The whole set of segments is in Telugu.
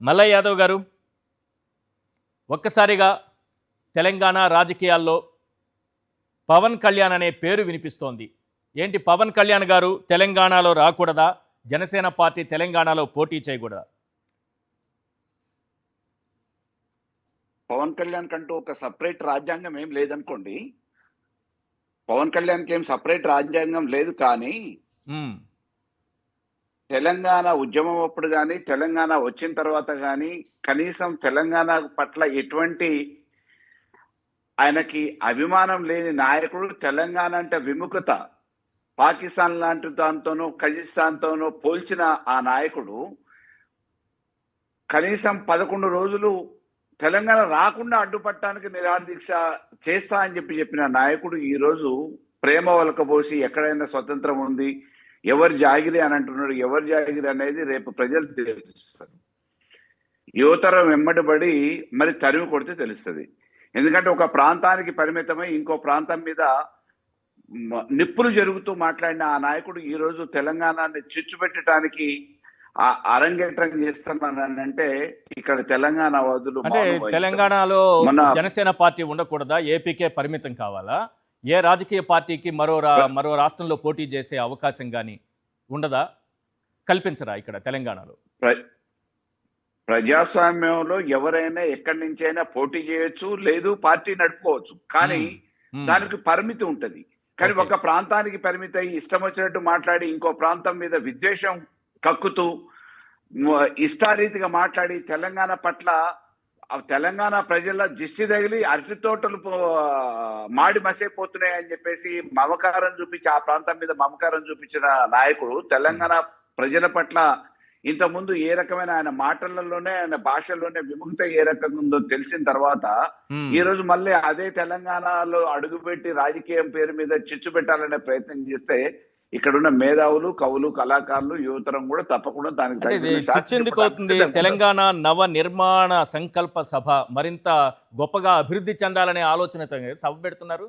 మల్లయ్య యాదవ్ గారు, ఒక్కసారిగా తెలంగాణ రాజకీయాల్లో పవన్ కళ్యాణ్ అనే పేరు వినిపిస్తోంది. ఏంటి పవన్ కళ్యాణ్ గారు తెలంగాణలో రాకూడదా? జనసేన పార్టీ తెలంగాణలో పోటీ చేయకూడదా? పవన్ కళ్యాణ్ కంటూ ఒక సపరేట్ రాజ్యాంగం ఏం లేదనుకోండి. పవన్ కళ్యాణ్కి ఏం సపరేట్ రాజ్యాంగం లేదు. కానీ తెలంగాణ ఉద్యమం అప్పుడు కానీ తెలంగాణ వచ్చిన తర్వాత కానీ కనీసం తెలంగాణ పట్ల ఎటువంటి ఆయనకి అభిమానం లేని నాయకుడు, తెలంగాణ అంటే విముఖత పాకిస్తాన్ లాంటి దాంతోనో కజకిస్తాన్తోనో పోల్చిన ఆ నాయకుడు కనీసం 11 రోజులు తెలంగాణ రాకుండా అడ్డుపట్టడానికి నిరాహార దీక్ష చేస్తా అని చెప్పిన నాయకుడు ఈరోజు ప్రేమ వలకబోసి ఎక్కడైనా స్వతంత్రం ఉంది, ఎవరు జాగిరి అని అంటున్నాడు. ఎవరు జాగిరి అనేది రేపు ప్రజలు తెలుస్తారు. యువతరం వెంబడిబడి మరి తరిమి కొడితే తెలుస్తుంది. ఎందుకంటే ఒక ప్రాంతానికి పరిమితమై ఇంకో ప్రాంతం మీద నిప్పులు జరుగుతూ మాట్లాడిన ఆ నాయకుడు ఈరోజు తెలంగాణని చిచ్చుపెట్టడానికి అరంగేట్రం చేస్తామనంటే ఇక్కడ తెలంగాణ వదులు అంటే తెలంగాణలో జనసేన పార్టీ ఉండకూడదా? ఏపీకే పరిమితం కావాలా? ఏ రాజకీయ పార్టీకి మరో రాష్ట్రంలో పోటీ చేసే అవకాశం కానీ ఉండదా? కల్పించరా ఇక్కడ తెలంగాణలో? ప్రజాస్వామ్యంలో ఎవరైనా ఎక్కడి నుంచైనా పోటీ చేయొచ్చు, లేదు పార్టీ నడుపుకోవచ్చు. కానీ దానికి పరిమితి ఉంటది. కానీ ఒక ప్రాంతానికి పరిమితి అయ్యి ఇష్టం వచ్చినట్టు మాట్లాడి ఇంకో ప్రాంతం మీద విద్వేషం కక్కుతూ ఇష్టారీతిగా మాట్లాడి తెలంగాణ పట్ల తెలంగాణ ప్రజల దిష్టి తగిలి అరటి తోటలు మాడి మసైపోతున్నాయి అని చెప్పేసి మమకారం చూపించి ఆ ప్రాంతం మీద మమకారం చూపించిన నాయకుడు తెలంగాణ ప్రజల పట్ల ఇంతకుముందు ఏ రకమైన ఆయన మాటలలోనే ఆయన భాషల్లోనే విముక్త ఏ రకంగా ఉందో తెలిసిన తర్వాత ఈ రోజు మళ్ళీ అదే తెలంగాణలో అడుగుపెట్టి రాజకీయం పేరు మీద చిచ్చు పెట్టాలనే ప్రయత్నం చేస్తే ఇక్కడున్న మేధావులు, కవులు, కళాకారులు, యువతరం కూడా తప్పకుండా దానికి తెలంగాణ నవ నిర్మాణ సంకల్ప సభ మరింత గొప్పగా అభివృద్ధి చెందాలనే ఆలోచన సభ పెడుతున్నారు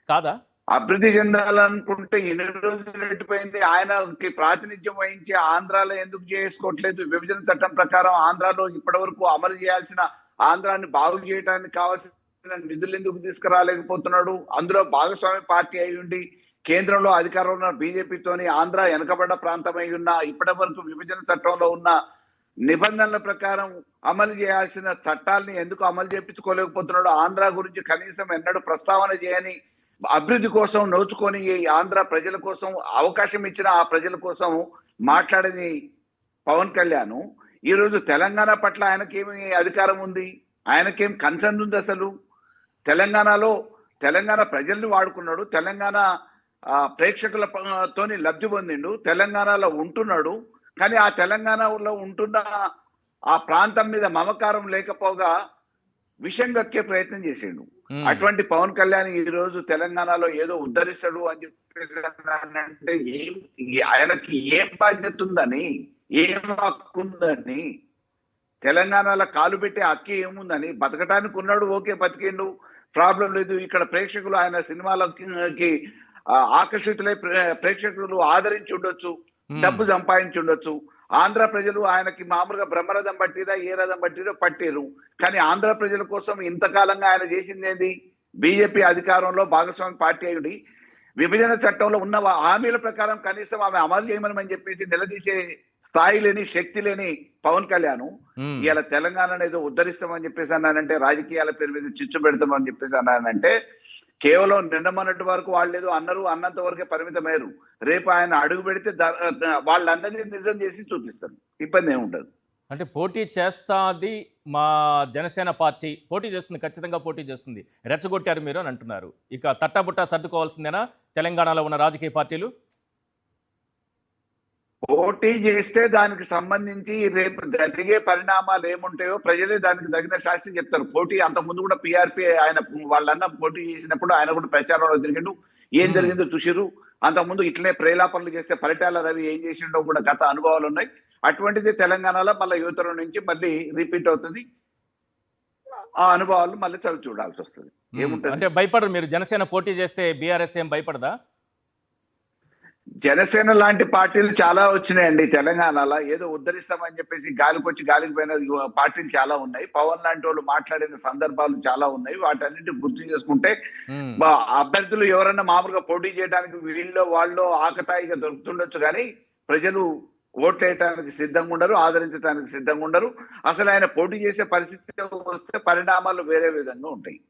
కాదా? అభివృద్ధి చెందాలనుకుంటే ఎన్ని రోజులు ఎట్టిపోయింది? ఆయనకి ప్రాతినిధ్యం వహించి ఆంధ్రాలో ఎందుకు చేసుకోవట్లేదు? విభజన చట్టం ప్రకారం ఆంధ్రాలో ఇప్పటి వరకు అమలు చేయాల్సిన ఆంధ్రాన్ని బాగు చేయడానికి కావాల్సిన నిధులు ఎందుకు తీసుకురాలేకపోతున్నాడు? అందులో భాగస్వామి పార్టీ అయి ఉండి కేంద్రంలో అధికారంలో ఉన్న బీజేపీతోని ఆంధ్ర వెనకబడ్డ ప్రాంతమై ఉన్న ఇప్పటి వరకు విభజన చట్టంలో ఉన్న నిబంధనల ప్రకారం అమలు చేయాల్సిన చట్టాలని ఎందుకు అమలు చేయించుకోలేకపోతున్నాడు? ఆంధ్ర గురించి కనీసం ఎన్నడూ ప్రస్తావన చేయని, అభివృద్ధి కోసం నోచుకొని ఆంధ్ర ప్రజల కోసం అవకాశం ఇచ్చిన ఆ ప్రజల కోసం మాట్లాడని పవన్ కళ్యాణ్ ఈరోజు తెలంగాణ పట్ల ఆయనకేమి అధికారం ఉంది? ఆయనకేం కన్సర్న్ ఉంది? అసలు తెలంగాణలో తెలంగాణ ప్రజల్ని వాడుకున్నాడు, తెలంగాణ ప్రేక్షకులతోని లబ్ధి పొందిండు, తెలంగాణలో ఉంటున్నాడు. కానీ ఆ తెలంగాణలో ఉంటున్న ఆ ప్రాంతం మీద మమకారం లేకపోగా విషయం కక్కే ప్రయత్నం చేసిండు. అటువంటి పవన్ కళ్యాణ్ ఈ రోజు తెలంగాణలో ఏదో ఉద్ధరిస్తాడు అని చెప్పేసి అంటే ఆయనకి ఏం బాధ్యత ఉందని, ఏం హక్కు ఉందని, తెలంగాణలో కాలు పెట్టే హక్కు ఏముందని? బతకటానికి ఉన్నాడు, ఓకే బతికిండు, ప్రాబ్లం లేదు. ఇక్కడ ప్రేక్షకులు ఆయన సినిమాలకి ఆకర్షితులై ప్రేక్షకులు ఆదరించి ఉండొచ్చు, డబ్బు సంపాదించి ఉండొచ్చు. ఆంధ్ర ప్రజలు ఆయనకి మామూలుగా బ్రహ్మరథం పట్టిరా, ఏ రథం పట్టిరో పట్టిరు. కానీ ఆంధ్ర ప్రజల కోసం ఇంతకాలంగా ఆయన చేసింది ఏంది? బీజేపీ అధికారంలో భాగస్వామి పార్టీ అయ్యి విభజన చట్టంలో ఉన్న హామీల ప్రకారం కనీసం ఆమె అమలు చేయమని చెప్పేసి నిలదీసే స్థాయి లేని, శక్తి లేని పవన్ కళ్యాణ్ ఇలా తెలంగాణ అనేది ఉద్ధరిస్తామని చెప్పేసి అన్నానంటే, రాజకీయాల పేరు మీద చిచ్చు పెడతామని చెప్పేసి అన్నానంటే కేవలం నిన్నమన్నట్టు వరకు వాళ్ళు ఏదో అన్నారు, అన్నంత వరకే పరిమితమయ్యారు. రేపు ఆయన అడుగు పెడితే వాళ్ళు అన్నది నిజం చేసి చూపిస్తారు. ఇబ్బంది ఏముండదు. అంటే పోటీ చేస్తాది మా జనసేన పార్టీ, పోటీ చేస్తుంది, ఖచ్చితంగా పోటీ చేస్తుంది. రెచ్చగొట్టారు మీరు అని అంటున్నారు. ఇక తట్టబుట్ట సర్దుకోవాల్సిందేనా తెలంగాణలో ఉన్న రాజకీయ పార్టీలు? పోటీ చేస్తే దానికి సంబంధించి రేపు జరిగే పరిణామాలు ఏముంటాయో ప్రజలే దానికి తగిన శాస్త్రం చెప్తారు. పోటీ అంత ముందు కూడా పీఆర్పీ ఆయన వాళ్ళన్న పోటీ చేసినప్పుడు ఆయన కూడా ప్రచారంలో తిరిగిండు, ఏం జరిగిందో చూసిరు. అంతకుముందు ఇట్లనే ప్రేలాపనలు చేస్తే పరిటాల రవి ఏం చేసిండో కూడా గత అనుభవాలు ఉన్నాయి. అటువంటిది తెలంగాణలో మళ్ళీ యువతరం నుంచి మళ్ళీ రిపీట్ అవుతుంది. ఆ అనుభవాలు మళ్ళీ చవి చూడాల్సి వస్తుంది. ఏముంటుంది అంటే భయపడరు మీరు? జనసేన పోటీ చేస్తే బీఆర్ఎస్ ఏం భయపడదా? జనసేన లాంటి పార్టీలు చాలా వచ్చినాయండి తెలంగాణలో. ఏదో ఉద్ధరిస్తామని చెప్పేసి గాలికొచ్చి గాలికి పోయిన పార్టీలు చాలా ఉన్నాయి. పవన్ లాంటి వాళ్ళు మాట్లాడిన సందర్భాలు చాలా ఉన్నాయి. వాటన్నిటి గుర్తు చేసుకుంటే ఉమ్, అభ్యర్థులు ఎవరన్నా మామూలుగా పోటీ చేయడానికి వీళ్ళు వాళ్ళు ఆకతాయిగా దొరుకుతుండొచ్చు, కానీ ప్రజలు ఓట్లేయటానికి సిద్ధంగా ఉండరు, ఆదరించడానికి సిద్ధంగా ఉండరు. అసలు ఆయన పోటీ చేసే పరిస్థితి వస్తే పరిణామాలు వేరే విధంగా ఉంటాయి.